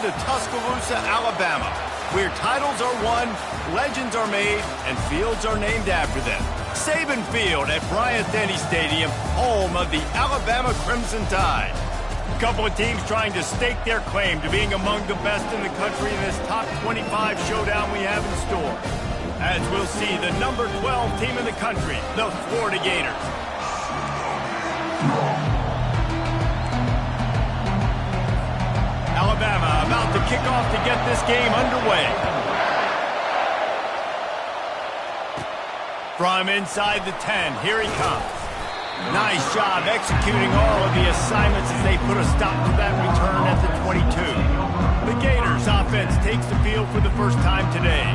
Welcome to Tuscaloosa, Alabama, where titles are won, legends are made, and fields are named after them. Saban Field at Bryant-Denny Stadium, home of the Alabama Crimson Tide. A couple of teams trying to stake their claim to being among the best in the country in this top 25 showdown we have in store. As we'll see, the number 12 team in the country, the Florida Gators. Alabama about to kick off to get this game underway. From inside the 10, here he comes. Nice job executing all of the assignments as they put a stop to that return at the 22. The Gators offense takes the field for the first time today.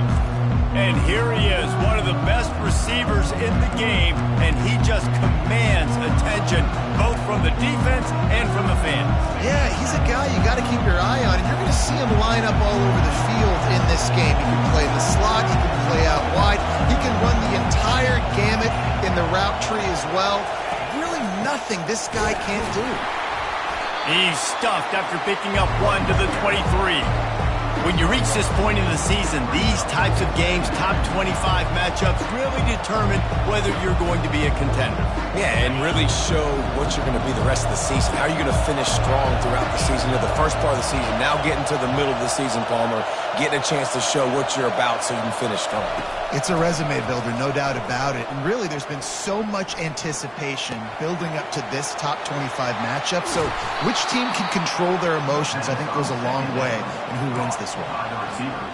And here he is, one of the best receivers in the game, and he just commands attention, both from the defense and from the fans. Yeah, he's a guy you got to keep your eye on, and you're going to see him line up all over the field in this game. He can play in the slot, he can play out wide, he can run the entire gamut in the route tree as well. Really nothing this guy can't do. He's stuffed after picking up one to the 23. When you reach this point in the season, these types of games, top 25 matchups, really determine whether you're going to be a contender. Yeah, and really show what you're going to be the rest of the season. How are you going to finish strong throughout the season? You know, the first part of the season, now getting to the middle of the season, Palmer, getting a chance to show what you're about so you can finish strong. It's a resume builder, no doubt about it. And really, there's been so much anticipation building up to this top 25 matchup. So which team can control their emotions, I think, goes a long way in who wins this one.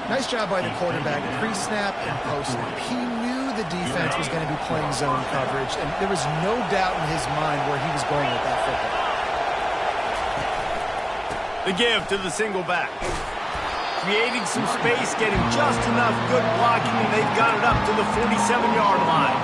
Nice job by the quarterback, pre-snap and post-snap. He knew the defense was going to be playing zone coverage, and there was no doubt in his mind where he was going with that football. The give to the single back. Creating some space, getting just enough good blocking, and they've got it up to the 47-yard line.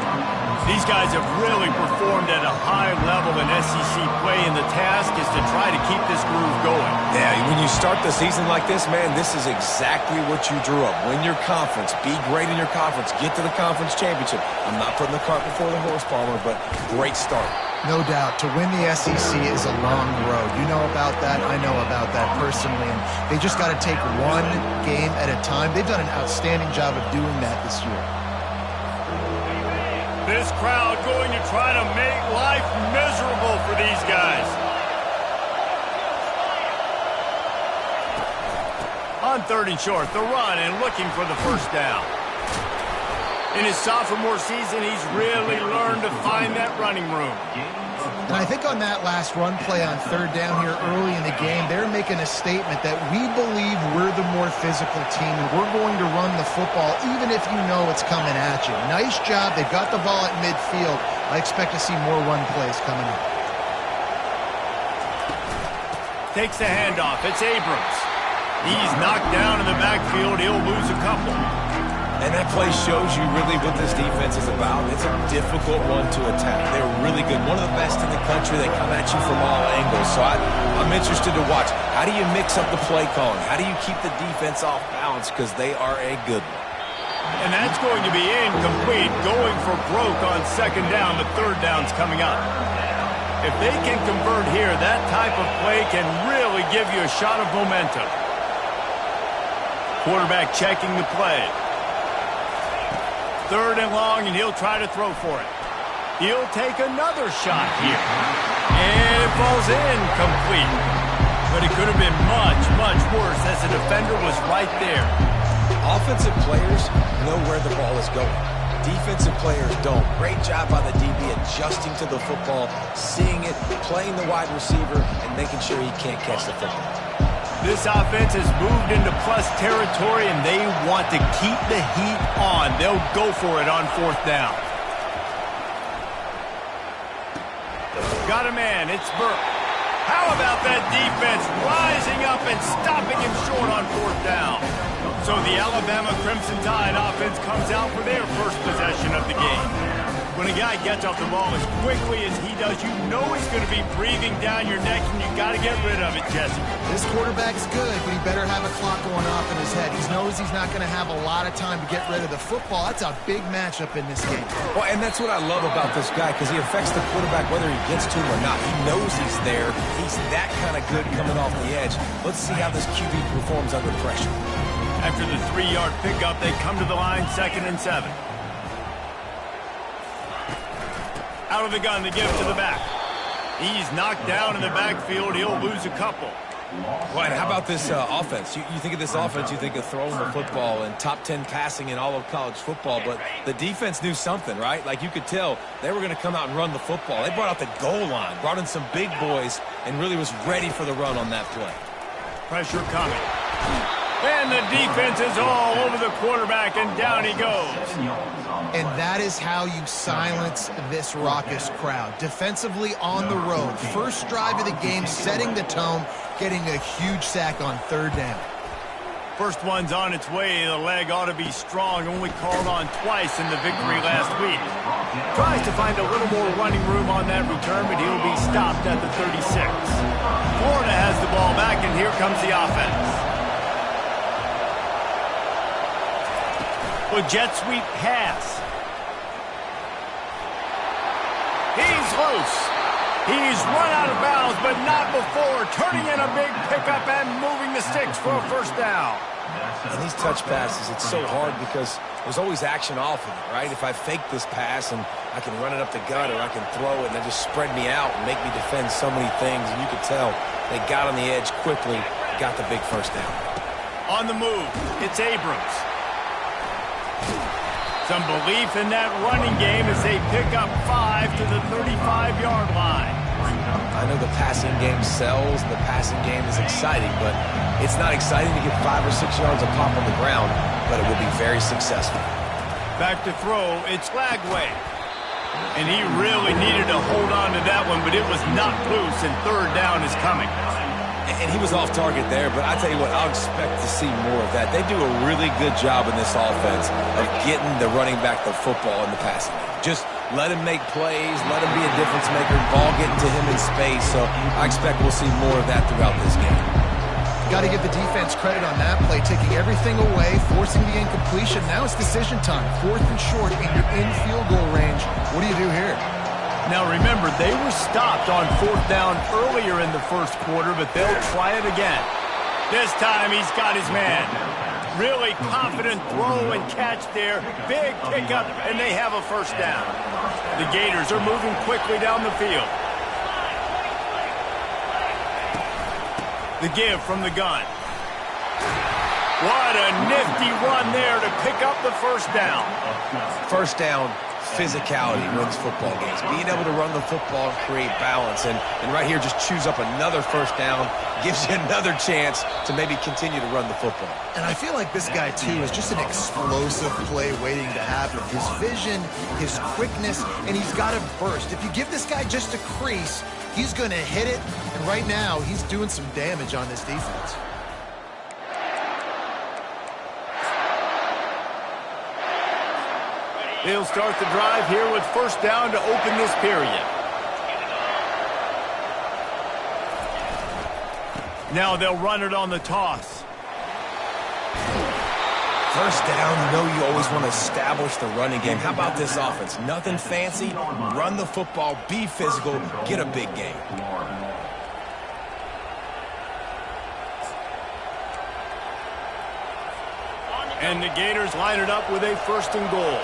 These guys have really performed at a high level in SEC play, and the task is to try to keep this groove going. Yeah, when you start the season like this, man, this is exactly what you drew up. Win your conference, be great in your conference, get to the conference championship. I'm not putting the cart before the horse, Palmer, but great start. No doubt. To win the SEC is a long road. You know about that. I know about that personally. And they just got to take one game at a time. They've done an outstanding job of doing that this year. This crowd going to try to make life miserable for these guys. On 3rd and short, the run and looking for the first down. In his sophomore season, he's really learned to find that running room. And I think on that last run play on 3rd down here early in the game, they're making a statement that we believe we're the more physical team and we're going to run the football even if you know it's coming at you. Nice job. They've got the ball at midfield. I expect to see more run plays coming up. Takes the handoff. It's Abrams. He's knocked down in the backfield. He'll lose a couple. And that play shows you really what this defense is about. It's a difficult one to attack. They're really good. One of the best in the country. They come at you from all angles. So I'm interested to watch. How do you mix up the play calling? How do you keep the defense off balance? Because they are a good one. And that's going to be incomplete. Going for broke on 2nd down. The 3rd down's coming up. If they can convert here, that type of play can really give you a shot of momentum. Quarterback checking the play. 3rd and long, and he'll try to throw for it. He'll take another shot here. And it falls incomplete. But it could have been much, much worse as the defender was right there. Offensive players know where the ball is going. Defensive players don't. Great job by the DB adjusting to the football, seeing it, playing the wide receiver, and making sure he can't catch the football. This offense has moved into plus territory, and they want to keep the heat on. They'll go for it on 4th down. Got a man. It's Burke. How about that defense rising up and stopping him short on 4th down? So the Alabama Crimson Tide offense comes out for their first possession of the game. When a guy gets off the ball as quickly as he does, you know he's going to be breathing down your neck, and you got to get rid of it, Jesse. This quarterback's good, but he better have a clock going off in his head. He knows he's not going to have a lot of time to get rid of the football. That's a big matchup in this game. Well, and that's what I love about this guy, because he affects the quarterback whether he gets to him or not. He knows he's there. He's that kind of good coming off the edge. Let's see how this QB performs under pressure. After the 3-yard pickup, they come to the line, 2nd and 7. Out of the gun, they give it to the back. He's knocked down in the backfield. He'll lose a couple. Well, and how about this offense? You think of this offense, you think of throwing the football and top 10 passing in all of college football, but the defense knew something, right? Like you could tell they were going to come out and run the football. They brought out the goal line, brought in some big boys, and really was ready for the run on that play. Pressure coming. And the defense is all over the quarterback, and down he goes. And that is how you silence this raucous crowd. Defensively on the road. First drive of the game, setting the tone, getting a huge sack on 3rd down. First one's on its way. The leg ought to be strong. Only called on twice in the victory last week. Tries to find a little more running room on that return, but he'll be stopped at the 36. Florida has the ball back, and here comes the offense. A jet sweep pass. He's loose. He's run out of bounds, but not before. Turning in a big pickup and moving the sticks for a 1st down. And these touch passes, it's so hard because there's always action off of it, right? If I fake this pass and I can run it up the gut, or I can throw it and they just spread me out and make me defend so many things. And you could tell they got on the edge quickly, got the big 1st down. On the move, it's Abrams. Some belief in that running game as they pick up 5 to the 35-yard line. I know the passing game sells, and the passing game is exciting, but it's not exciting to get 5 or 6 yards of pop on the ground, but it will be very successful. Back to throw, it's Lagway. And he really needed to hold on to that one, but it was not loose, and 3rd down is coming. And he was off target there, but I tell you what, I'll expect to see more of that. They do a really good job in this offense of getting the running back the football in the passing game. Just let him make plays, let him be a difference maker, ball getting to him in space. So I expect we'll see more of that throughout this game. Got to give the defense credit on that play, taking everything away, forcing the incompletion. Now it's decision time. 4th and short, and you're in field goal range. What do you do here? Now remember, they were stopped on 4th down earlier in the 1st quarter, but they'll try it again. This time he's got his man. Really confident throw and catch there. Big pickup, and they have a 1st down. The Gators are moving quickly down the field. The give from the gun. What a nifty run there to pick up the 1st down. 1st down. Physicality wins football games. Being able to run the football and create balance. And right here, just choose up another 1st down. Gives you another chance to maybe continue to run the football. And I feel like this guy, too, is just an explosive play waiting to happen. His vision, his quickness, and he's got a burst. If you give this guy just a crease, he's going to hit it. And right now, he's doing some damage on this defense. They'll start the drive here with 1st down to open this period. Now they'll run it on the toss. 1st down, you know you always want to establish the running game. How about this offense? Nothing fancy. Run the football, be physical, get a big gain. And the Gators line it up with a 1st and goal.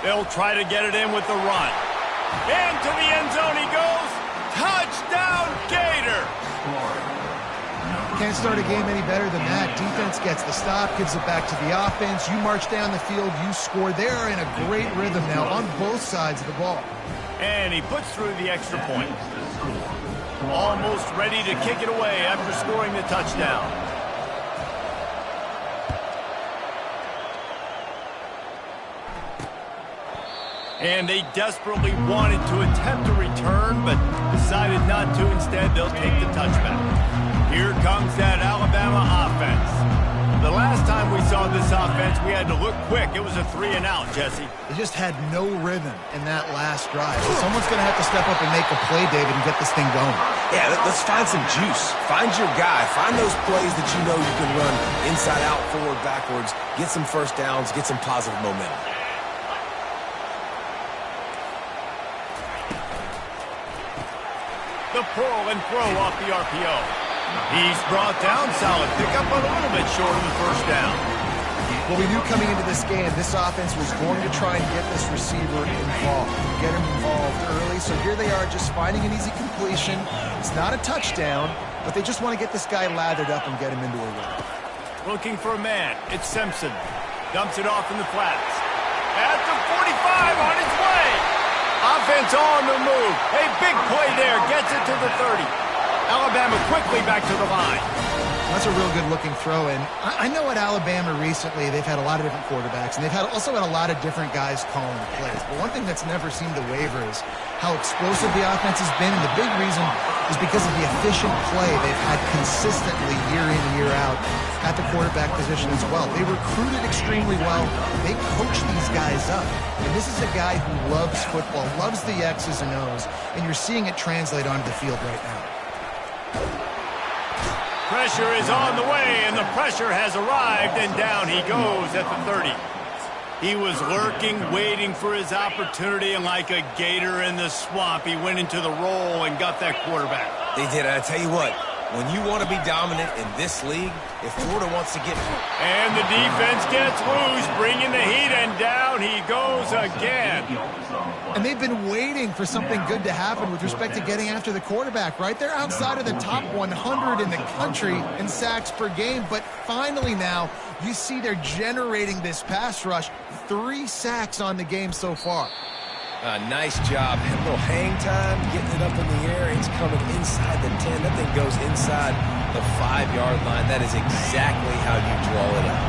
They'll try to get it in with the run. Into the end zone he goes. Touchdown, Gator! Can't start a game any better than that. Defense gets the stop, gives it back to the offense. You march down the field, you score. They're in a great rhythm now on both sides of the ball. And he puts through the extra point. Almost ready to kick it away after scoring the touchdown. And they desperately wanted to attempt a return, but decided not to. Instead, they'll take the touchback. Here comes that Alabama offense. The last time we saw this offense, we had to look quick. It was a 3-and-out, Jesse. They just had no rhythm in that last drive. So someone's going to have to step up and make a play, David, and get this thing going. Yeah, let's find some juice. Find your guy. Find those plays that you know you can run inside out, forward, backwards. Get some first downs. Get some positive momentum. The pull and throw off the RPO. He's brought down, solid pickup, but a little bit short of the first down. Well, we knew coming into this game, this offense was going to try and get this receiver involved, get him involved early. So here they are just finding an easy completion. It's not a touchdown, but they just want to get this guy lathered up and get him into a run. Looking for a man. It's Simpson. Dumps it off in the flats. At the 45 on his way. Offense on the move. A big play there. Gets it to the 30. Alabama quickly back to the line. That's a real good-looking throw. And I know at Alabama recently they've had a lot of different quarterbacks, and they've also had a lot of different guys calling the plays. But one thing that's never seemed to waver is how explosive the offense has been. And the big reason is because of the efficient play they've had consistently year in and year out at the quarterback position as well. They recruited extremely well. They coach these guys up. And this is a guy who loves football, loves the X's and O's, and you're seeing it translate onto the field right now. Pressure is on the way, and the pressure has arrived, and down he goes at the 30. He was lurking, waiting for his opportunity, and like a gator in the swamp, he went into the roll and got that quarterback. They did. I tell you what, when you want to be dominant in this league, if Florida wants to get... And the defense gets loose, bringing the heat, and down he goes again. And they've been waiting for something good to happen with respect to getting after the quarterback, right? They're outside of the top 100 in the country in sacks per game, but finally now you see they're generating this pass rush. 3 sacks on the game so far. Nice job. A little hang time, getting it up in the air. It's coming inside the 10. That thing goes inside the 5-yard line. That is exactly how you draw it up.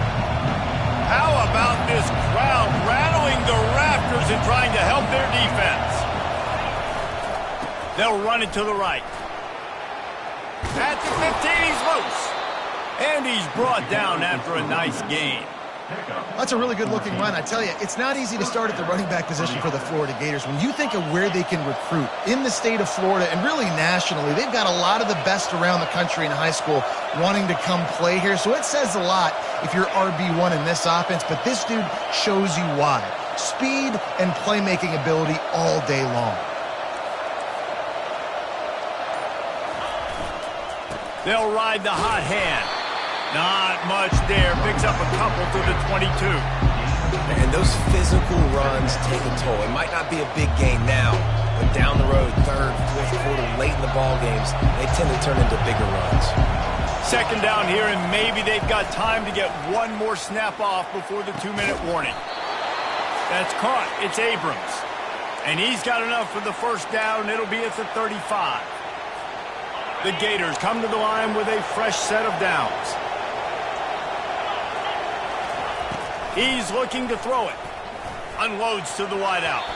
How about this crowd rattling the rafters and trying to help their defense? They'll run it to the right. At the 15, he's loose. And he's brought down after a nice gain. That's a really good-looking run. I tell you, it's not easy to start at the running back position for the Florida Gators. When you think of where they can recruit in the state of Florida and really nationally, they've got a lot of the best around the country in high school wanting to come play here. So it says a lot if you're RB1 in this offense, but this dude shows you why. Speed and playmaking ability all day long. They'll ride the hot hand. Not much there. Picks up a couple to the 22. And those physical runs take a toll. It might not be a big gain now, but down the road, 3rd, 4th quarter, late in the ball games, they tend to turn into bigger runs. Second down here, and maybe they've got time to get one more snap off before the 2-minute warning. That's caught. It's Abrams. And he's got enough for the first down. It'll be at the 35. The Gators come to the line with a fresh set of downs. He's looking to throw it. Unloads to the wideout.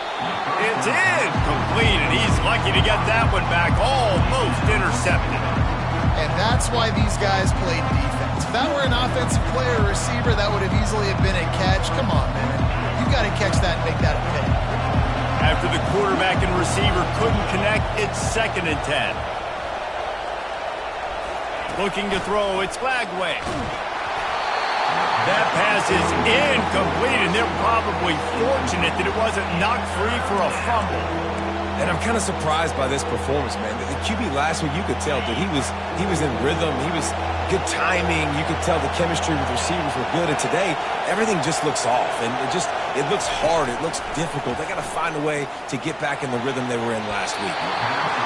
It's incomplete, and he's lucky to get that one back. Almost intercepted. And that's why these guys played defense. If that were an offensive player or receiver, that would have easily been a catch. Come on, man. You got to catch that and make that a pick. After the quarterback and receiver couldn't connect, it's 2nd and 10. Looking to throw, it's Lagway. That pass is incomplete, and they're probably fortunate that it wasn't knocked free for a fumble. And I'm kind of surprised by this performance, man. The QB last week, you could tell, dude, he was in rhythm. He was good timing. You could tell the chemistry with receivers were good. And today, everything just looks off. And it looks hard. It looks difficult. They got to find a way to get back in the rhythm they were in last week.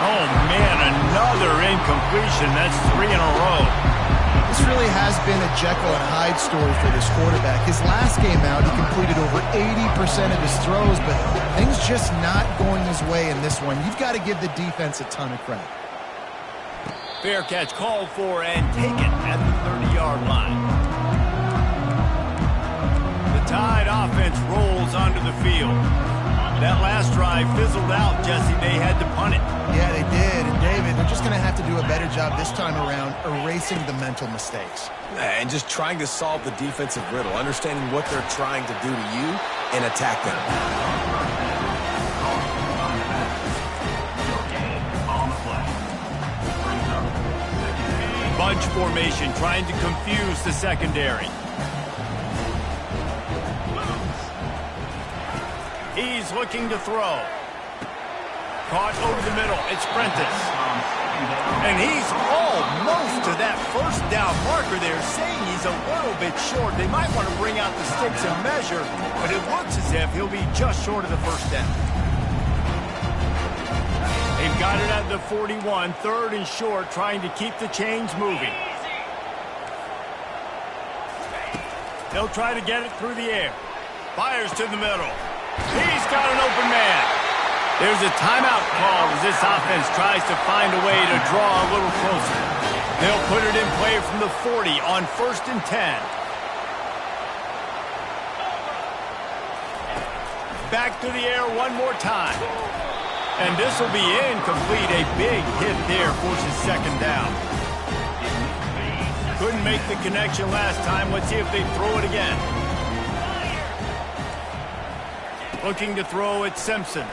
Oh, man, another incompletion. That's 3 in a row. This really has been a Jekyll and Hyde story for this quarterback. His last game out, he completed over 80% of his throws, but things just not going his way in this one. You've got to give the defense a ton of credit. Fair catch called for and taken at the 30-yard line. The Tide offense rolls onto the field. That last drive fizzled out, Jesse. They had to punt it. Yeah, they did. And David, they're just going to have to do a better job this time around erasing the mental mistakes. And just trying to solve the defensive riddle, understanding what they're trying to do to you and attack them. Bunch formation trying to confuse the secondary. He's looking to throw. Caught over the middle. It's Prentice. And he's almost to that first down marker there, saying he's a little bit short. They might want to bring out the sticks and measure, but it looks as if he'll be just short of the first down. They've got it at the 41, third and short, trying to keep the chains moving. They'll try to get it through the air. Fires to the middle. He's got an open man. There's a timeout call as this offense tries to find a way to draw a little closer. They'll put it in play from the 40 on 1st and 10. Back to the air one more time. And this will be incomplete. A big hit there forces second down. Couldn't make the connection last time. Let's see if they throw it again. Looking to throw it, Simpson.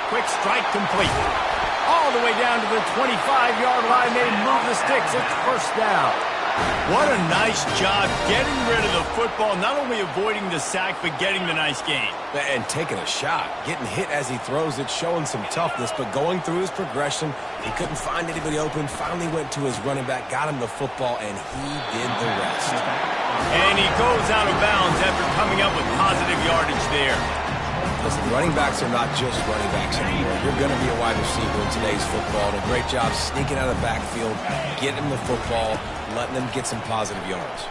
Quick strike complete. All the way down to the 25-yard line. They move the sticks. It's first down. What a nice job getting rid of the football, not only avoiding the sack, but getting the nice gain. And taking a shot. Getting hit as he throws it, showing some toughness, but going through his progression, he couldn't find anybody open, finally went to his running back, got him the football, and he did the rest. And he goes out of bounds after coming up with positive yardage there. Listen, running backs are not just running backs anymore. You're going to be a wide receiver in today's football. And a great job sneaking out of the backfield, getting him the football, letting them get some positive yards.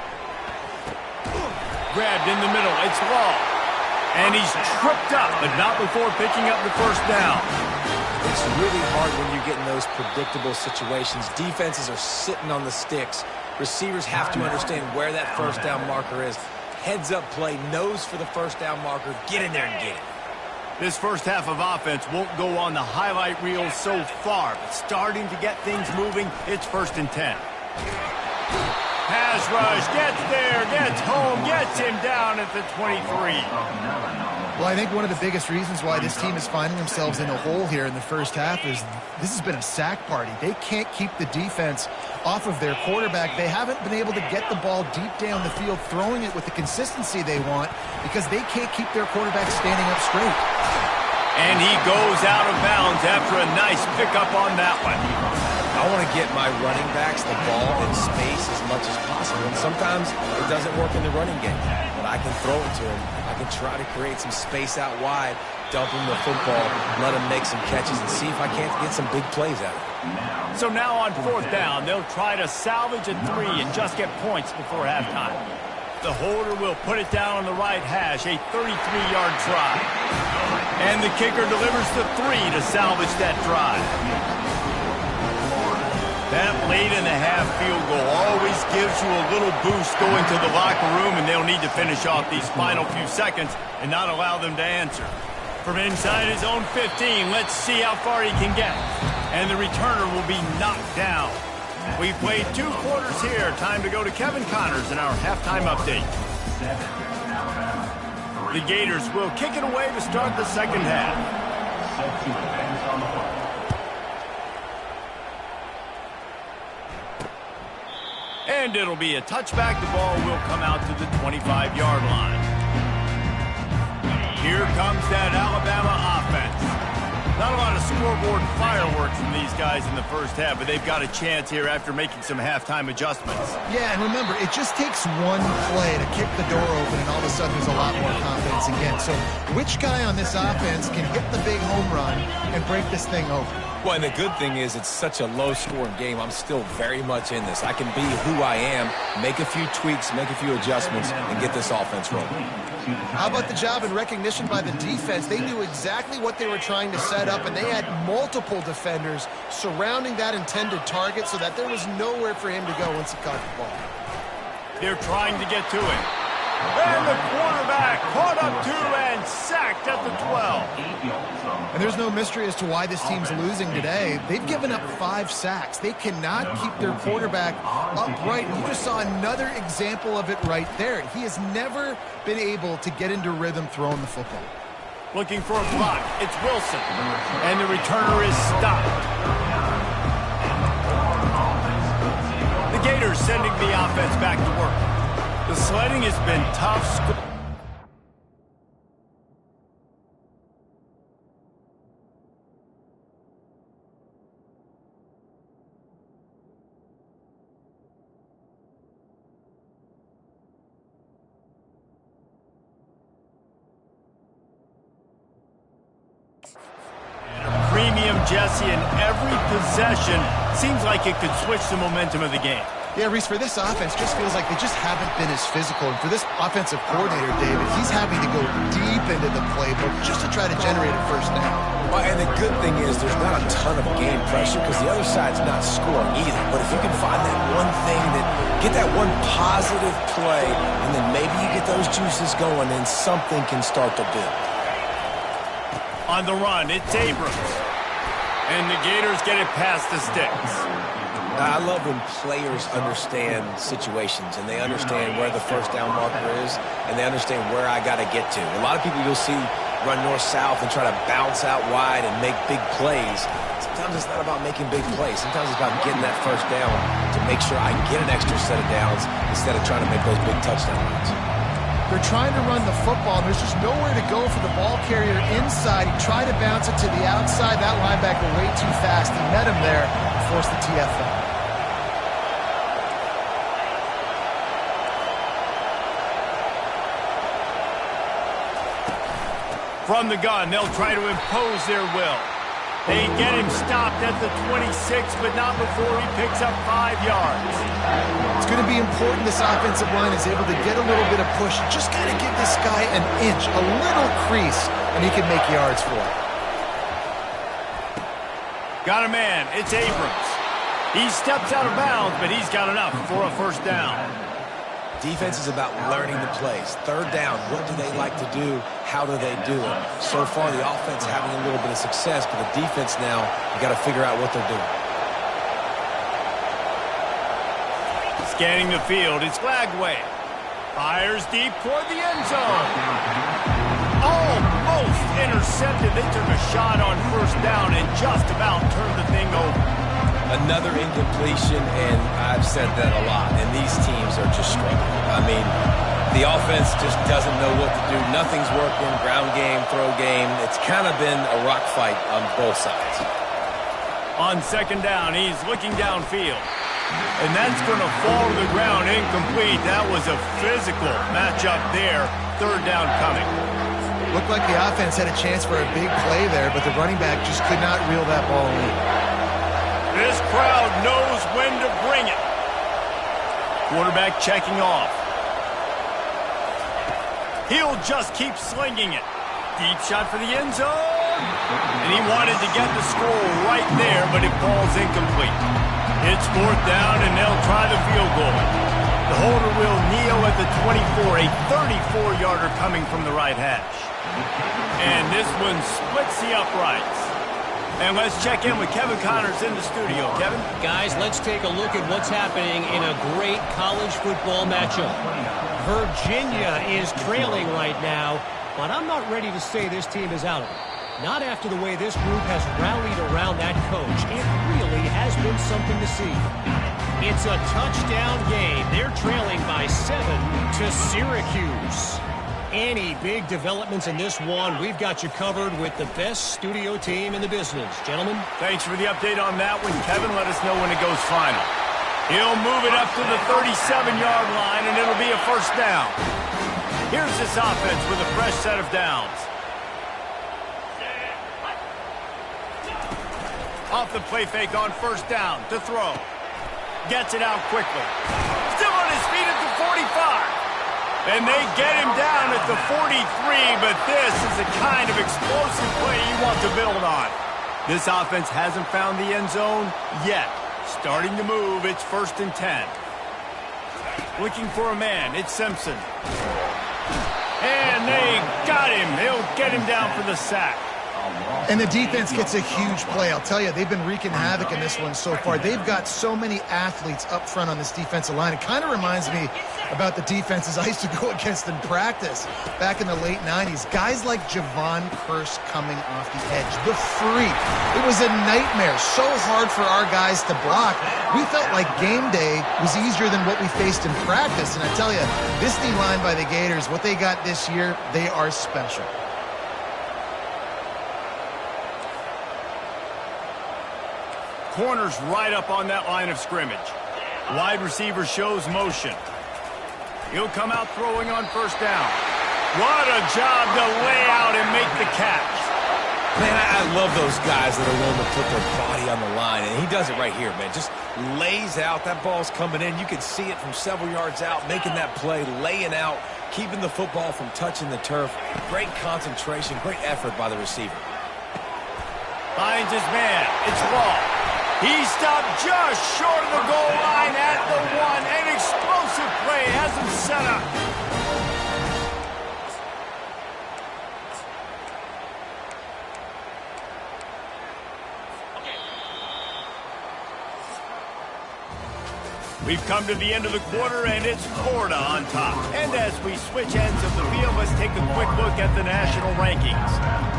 Grabbed in the middle. It's Law. And he's tripped up, but not before picking up the first down. It's really hard when you get in those predictable situations. Defenses are sitting on the sticks. Receivers have to understand where that first down marker is. Heads up play, nose for the first down marker. Get in there and get it. This first half of offense won't go on the highlight reel so far, but starting to get things moving, it's 1st and 10. Pass rush, gets there, gets home, gets him down at the 23. Well, I think one of the biggest reasons why this team is finding themselves in a hole here in the first half is this has been a sack party. They can't keep the defense off of their quarterback. They haven't been able to get the ball deep down the field, throwing it with the consistency they want because they can't keep their quarterback standing up straight. And he goes out of bounds after a nice pickup on that one. I want to get my running backs the ball in space as much as possible. And sometimes it doesn't work in the running game, but I can throw it to him. I can try to create some space out wide, dump him the football, let him make some catches, and see if I can't get some big plays out of it. So now on 4th down, they'll try to salvage a 3 and just get points before halftime. The holder will put it down on the right hash, a 33-yard try. And the kicker delivers the 3 to salvage that drive. That late-in-the-half field goal always gives you a little boost going to the locker room, and they'll need to finish off these final few seconds and not allow them to answer. From inside his own 15, let's see how far he can get. And the returner will be knocked down. We've played 2 quarters here. Time to go to Kevin Connors in our halftime update. The Gators will kick it away to start the second half. And it'll be a touchback. The ball will come out to the 25-yard line. Here comes that Alabama offense. Not a lot of scoreboard fireworks from these guys in the first half, but they've got a chance here after making some halftime adjustments. Yeah, and remember, it just takes one play to kick the door open, and all of a sudden there's a lot more confidence again. So which guy on this offense can hit the big home run and break this thing open? Well, and the good thing is it's such a low-scoring game. I'm still very much in this. I can be who I am, make a few tweaks, make a few adjustments, and get this offense rolling. How about the job and recognition by the defense? They knew exactly what they were trying to set up, and they had multiple defenders surrounding that intended target so that there was nowhere for him to go once he caught the ball. They're trying to get to it. And the quarterback caught up to and sacked at the 12. And there's no mystery as to why this team's losing today. They've given up 5 sacks. They cannot keep their quarterback upright. You just saw another example of it right there. He has never been able to get into rhythm throwing the football. Looking for a block. It's Wilson. And the returner is stopped. The Gators sending the offense back to work. The sledding has been tough. Premium Jesse in every possession seems like it could switch the momentum of the game. Yeah, Reese, for this offense, just feels like they just haven't been as physical. And for this offensive coordinator, David, he's having to go deep into the playbook just to try to generate a first down. Well, and the good thing is there's not a ton of game pressure because the other side's not scoring either. But if you can find that one thing, get that one positive play, and then maybe you get those juices going, and something can start to build. On the run, it's Abrams. And the Gators get it past the sticks. I love when players understand situations and they understand where the first down marker is and they understand where I got to get to. A lot of people you'll see run north-south and try to bounce out wide and make big plays. Sometimes it's not about making big plays. Sometimes it's about getting that first down to make sure I get an extra set of downs instead of trying to make those big touchdown runs. They're trying to run the football, and there's just nowhere to go for the ball carrier inside. He tried to bounce it to the outside. That linebacker way too fast. He met him there and forced the TFL. From the gun, they'll try to impose their will. They get him stopped at the 26, but not before he picks up 5 yards. It's going to be important this offensive line is able to get a little bit of push. Just got to give this guy an inch, a little crease, and he can make yards for it. Got a man. It's Abrams. He steps out of bounds, but he's got enough for a first down. Defense is about learning the plays. Third down, what do they like to do? How do they do it? So far, the offense having a little bit of success, but the defense now, you got to figure out what they're doing. Scanning the field, it's Flagway. Fires deep toward the end zone. Almost intercepted. They took a shot on first down and just about turned the thing over. Another incompletion, and I've said that a lot, and these teams are just struggling. I mean, the offense just doesn't know what to do. Nothing's working, ground game, throw game. It's kind of been a rock fight on both sides. On second down, he's looking downfield. And that's going to fall to the ground incomplete. That was a physical matchup there. Third down coming. Looked like the offense had a chance for a big play there, but the running back just could not reel that ball in. This crowd knows when to bring it. Quarterback checking off. He'll just keep slinging it. Deep shot for the end zone. And he wanted to get the score right there, but it falls incomplete. It's fourth down, and they'll try the field goal. The holder will kneel at the 24, a 34-yarder coming from the right hash. And this one splits the uprights. And let's check in with Kevin Connors in the studio. Kevin? Guys, let's take a look at what's happening in a great college football matchup. Virginia is trailing right now, but I'm not ready to say this team is out of it. Not after the way this group has rallied around that coach. It really has been something to see. It's a touchdown game. They're trailing by 7 to Syracuse. Any big developments in this one, we've got you covered with the best studio team in the business. Gentlemen? Thanks for the update on that one, Kevin. Let us know when it goes final. He'll move it up to the 37-yard line, and it'll be a first down. Here's this offense with a fresh set of downs. Off the play fake on first down to throw. Gets it out quickly. Still on his feet at the 45. And they get him down at the 43, but this is the kind of explosive play you want to build on. This offense hasn't found the end zone yet. Starting to move, it's 1st and 10. Looking for a man, it's Simpson. And they got him. They'll get him down for the sack. And the defense gets a huge play. I'll tell you, they've been wreaking havoc in this one so far. They've got so many athletes up front on this defensive line. It kind of reminds me about the defenses I used to go against in practice back in the late 90s. Guys like Javon Curse coming off the edge. The freak. It was a nightmare. So hard for our guys to block. We felt like game day was easier than what we faced in practice. And I tell you, this D-line by the Gators, what they got this year, they are special. Corner's right up on that line of scrimmage. Wide receiver shows motion. He'll come out throwing on first down. What a job to lay out and make the catch. Man, I love those guys that are willing to put their body on the line, and he does it right here, man. Just lays out. That ball's coming in. You can see it from several yards out, making that play, laying out, keeping the football from touching the turf. Great concentration, great effort by the receiver. Finds his man. It's Law. He stopped just short of the goal line at the 1. An explosive play has him set up. We've come to the end of the quarter, and it's Florida on top. And as we switch ends of the field, let's take a quick look at the national rankings.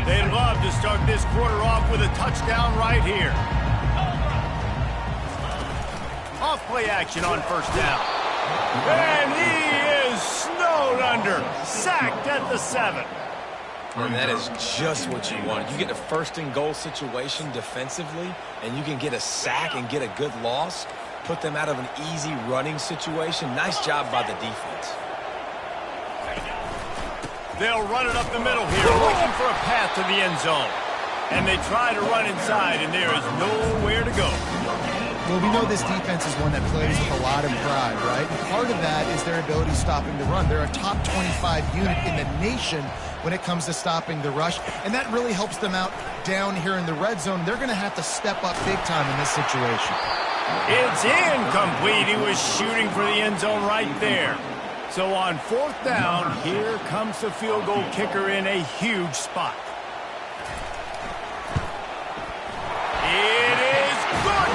They'd love to start this quarter off with a touchdown right here. Off play action on first down. And he is snowed under. Sacked at the 7. And that is just what you want. You get a first and goal situation defensively, and you can get a sack and get a good loss, put them out of an easy running situation. Nice job by the defense. They'll run it up the middle here, looking for a path to the end zone. And they try to run inside, and there is nowhere to go. Well, we know this defense is one that plays with a lot of pride, right? And part of that is their ability stopping the run. They're a top 25 unit in the nation when it comes to stopping the rush, and that really helps them out down here in the red zone. They're going to have to step up big time in this situation. It's incomplete. He was shooting for the end zone right there. So on fourth down, here comes the field goal kicker in a huge spot. It is good.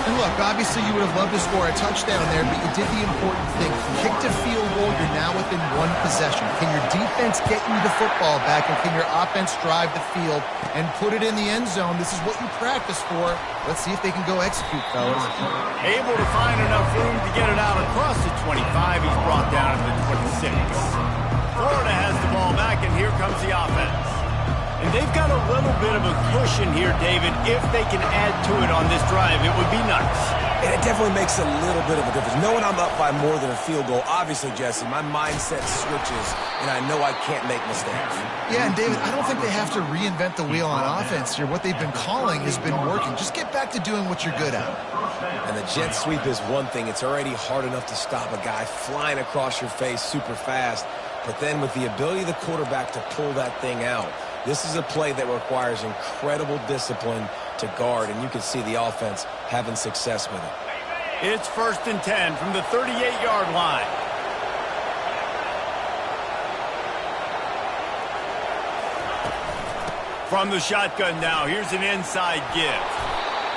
And look, obviously you would have loved to score a touchdown there, but you did the important thing. Kicked a field goal, you're now within one possession. Can your defense get you the football back, and can your offense drive the field and put it in the end zone? This is what you practice for. Let's see if they can go execute, fellas. Able to find enough room to get it out across the 25. He's brought down to the 26. Florida has the ball back, and here comes the offense. And they've got a little bit of a cushion here, David. If they can add to it on this drive, it would be nice. And it definitely makes a little bit of a difference. Knowing I'm up by more than a field goal, obviously, Jesse, my mindset switches, and I know I can't make mistakes. Yeah, and David, I don't think they have to reinvent the wheel on offense here. What they've been calling has been working. Just get back to doing what you're good at. And the jet sweep is one thing. It's already hard enough to stop a guy flying across your face super fast. But then with the ability of the quarterback to pull that thing out, this is a play that requires incredible discipline to guard, and you can see the offense having success with it. It's 1st and 10 from the 38-yard line. From the shotgun now, here's an inside give.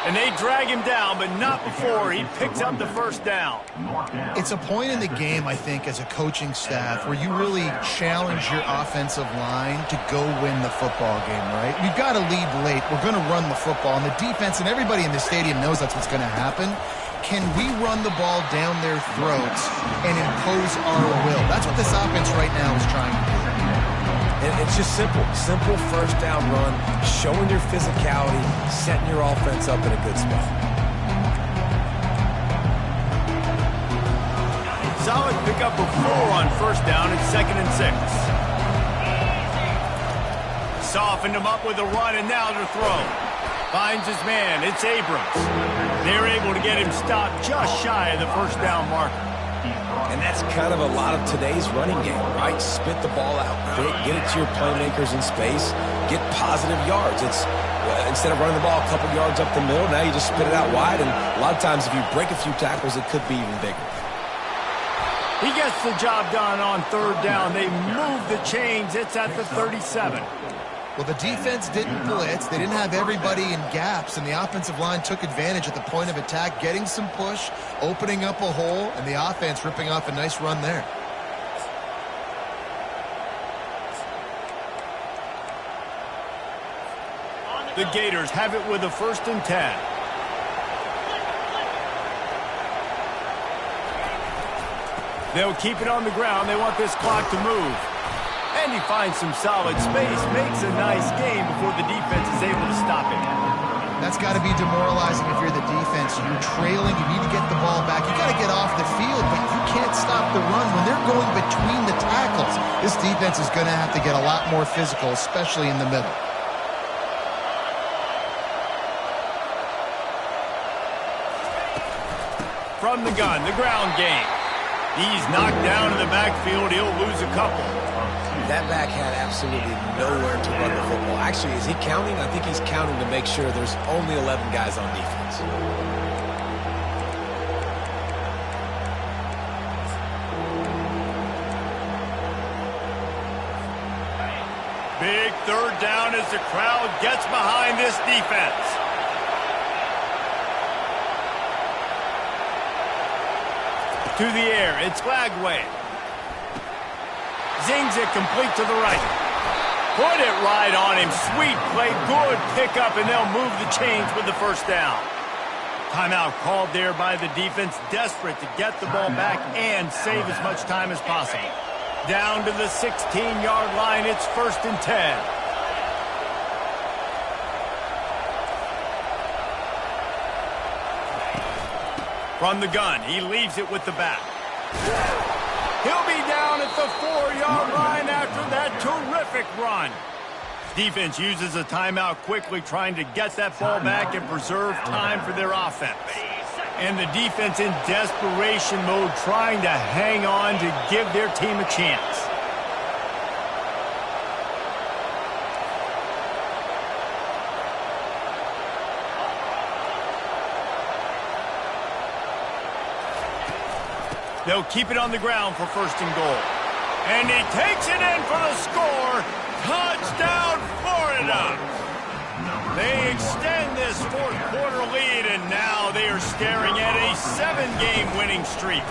And they drag him down, but not before he picks up the first down. It's a point in the game, I think, as a coaching staff where you really challenge your offensive line to go win the football game, right? We've got to lead late. We're going to run the football. And the defense and everybody in the stadium knows that's what's going to happen. Can we run the ball down their throats and impose our will? That's what this offense right now is trying to do. And it's just simple first down run, showing your physicality, setting your offense up in a good spot. Solid pickup of 4 on first down and 2nd and 6. Softened him up with a run, and now to throw. Finds his man. It's Abrams. They're able to get him stopped just shy of the first down marker. And that's kind of a lot of today's running game, right? Spit the ball out quick, get it to your playmakers in space, get positive yards. It's instead of running the ball a couple yards up the middle, now you just spit it out wide, and a lot of times if you break a few tackles, it could be even bigger. He gets the job done on third down. They move the chains. It's at the 37. Well, the defense didn't blitz. They didn't have everybody in gaps, and the offensive line took advantage at the point of attack, getting some push, opening up a hole, and the offense ripping off a nice run there. The Gators have it with a 1st and 10. They'll keep it on the ground. They want this clock to move. And he finds some solid space, makes a nice game before the defense is able to stop him. That's got to be demoralizing if you're the defense. You're trailing. You need to get the ball back. You got to get off the field, but you can't stop the run. When they're going between the tackles, this defense is going to have to get a lot more physical, especially in the middle. From the gun, the ground game. He's knocked down in the backfield. He'll lose a couple. That back had absolutely nowhere to run the football. Actually, is he counting? I think he's counting to make sure there's only 11 guys on defense. Big third down as the crowd gets behind this defense. To the air, it's Flagway. Zings it complete to the right. Put it right on him. Sweet play, good pickup, and they'll move the chains with the 1st down. Timeout called there by the defense, desperate to get the ball back and save as much time as possible. Down to the 16-yard line, it's 1st and 10. From the gun, he leaves it with the back. He'll be down at the 4-yard line after that terrific run. Defense uses a timeout quickly, trying to get that ball back and preserve time for their offense. And the defense in desperation mode, trying to hang on to give their team a chance. They'll keep it on the ground for 1st and goal. And he takes it in for the score. Touchdown, Florida! They extend this 4th quarter lead, and now they are staring at a 7-game winning streak.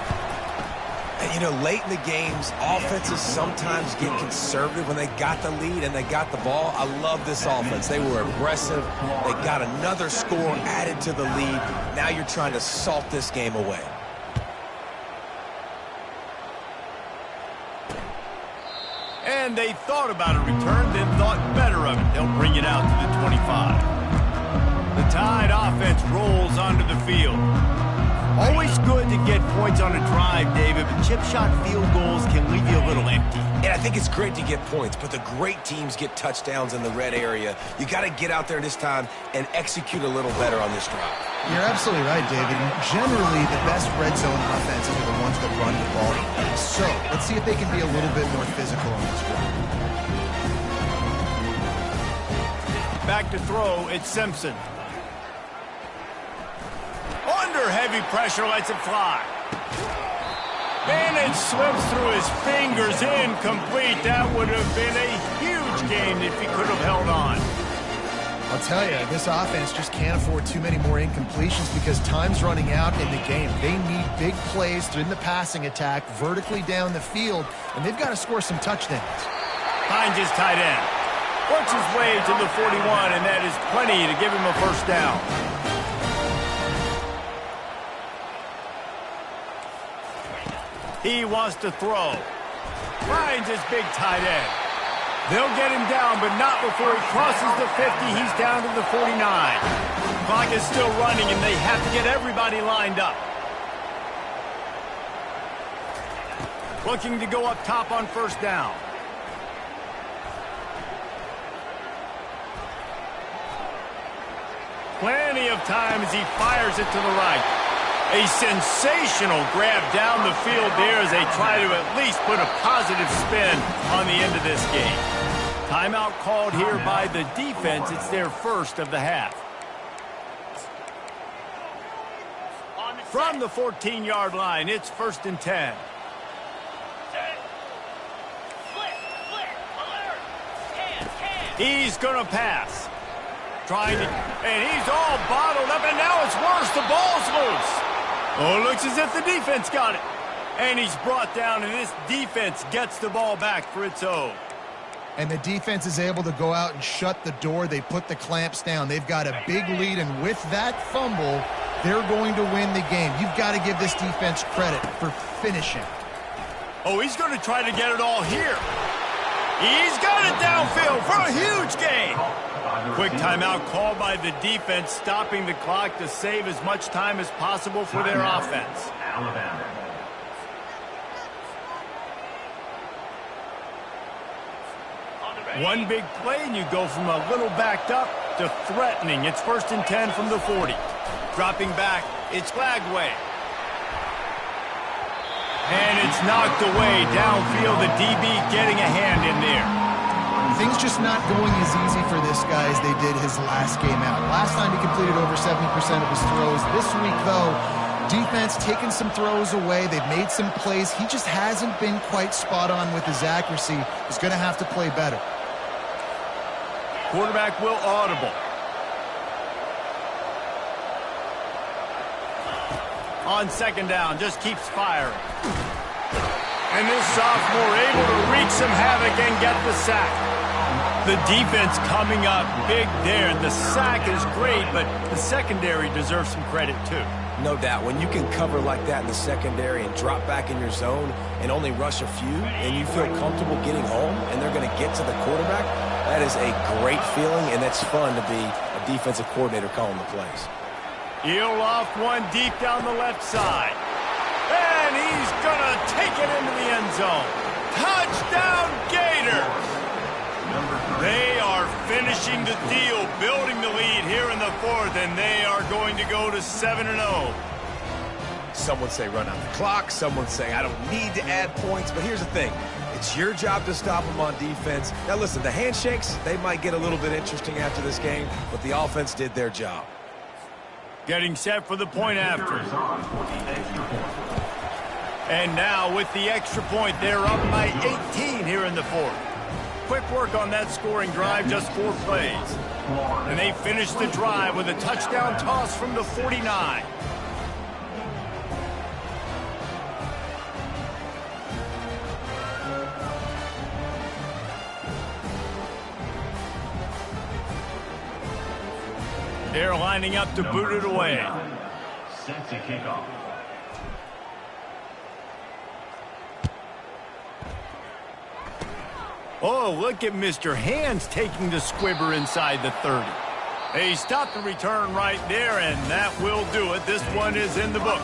And, you know, late in the games, offenses sometimes get conservative when they got the lead and they got the ball. I love this offense. They were aggressive. They got another score added to the lead. Now you're trying to salt this game away. And they thought about a return, then thought better of it. They'll bring it out to the 25. The Tide offense rolls onto the field. Always good to get points on a drive, David, but chip shot field goals can leave you a little empty. And I think it's great to get points, but the great teams get touchdowns in the red area. You got to get out there this time and execute a little better on this drive. You're absolutely right, David. Generally, the best red zone offenses are the ones that run the ball. So, let's see if they can be a little bit more physical on this drive. Back to throw, it's Simpson. Under heavy pressure, lets it fly. And it slips through his fingers, incomplete. That would have been a huge game if he could have held on. I'll tell you, this offense just can't afford too many more incompletions because time's running out in the game. They need big plays in the passing attack, vertically down the field, and they've got to score some touchdowns. Finds his tight end. Works his way to the 41, and that is plenty to give him a 1st down. He wants to throw. Finds his big tight end. They'll get him down, but not before he crosses the 50. He's down to the 49. Clock is still running, and they have to get everybody lined up. Looking to go up top on 1st down. Plenty of time as he fires it to the right. A sensational grab down the field there as they try to at least put a positive spin on the end of this game. Timeout called here by the defense. It's their first of the half. From the 14-yard line, it's 1st and 10. He's going to pass. And he's all bottled up, and now it's worse. The ball's loose. Oh, it looks as if the defense got it. And he's brought down, and this defense gets the ball back for its own. And the defense is able to go out and shut the door. They put the clamps down. They've got a big lead, and with that fumble, they're going to win the game. You've got to give this defense credit for finishing. Oh, he's going to try to get it all here. He's got it downfield for a huge gain. Quick timeout called by the defense, stopping the clock to save as much time as possible for their offense. One big play, and you go from a little backed up to threatening. It's 1st and 10 from the 40. Dropping back, it's Flagway. And it's knocked away downfield. The DB getting a hand in there. Things just not going as easy for this guy as they did his last game out. Last time he completed over 70% of his throws. This week, though, defense taking some throws away. They've made some plays. He just hasn't been quite spot on with his accuracy. He's going to have to play better. Quarterback will audible. On 2nd down, just keeps firing. And this sophomore able to wreak some havoc and get the sack. The defense coming up big there. The sack is great, but the secondary deserves some credit too. No doubt. When you can cover like that in the secondary and drop back in your zone and only rush a few, and you feel comfortable getting home, and they're going to get to the quarterback, that is a great feeling, and that's fun to be a defensive coordinator calling the plays. He'll loft one deep down the left side. And he's going to take it into the end zone. Touchdown, Gators! They are finishing the deal, building the lead here in the 4th, and they are going to go to 7-0. Some would say run out the clock. Some would say I don't need to add points. But here's the thing. It's your job to stop them on defense. Now, listen, the handshakes, they might get a little bit interesting after this game, but the offense did their job. Getting set for the point after. And now with the extra point, they're up by 18 here in the 4th. Quick work on that scoring drive, just 4 plays. And they finish the drive with a touchdown toss from the 49. They're lining up to boot it away. Set to kick off. Oh, look at Mr. Hands taking the squibber inside the 30. They stopped the return right there, and that will do it. This one is in the book.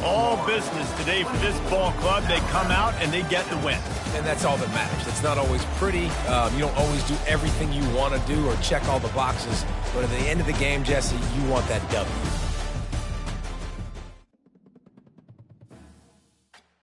All business today for this ball club. They come out and they get the win. And that's all that matters. It's not always pretty. You don't always do everything you want to do or check all the boxes. But at the end of the game, Jesse, you want that W.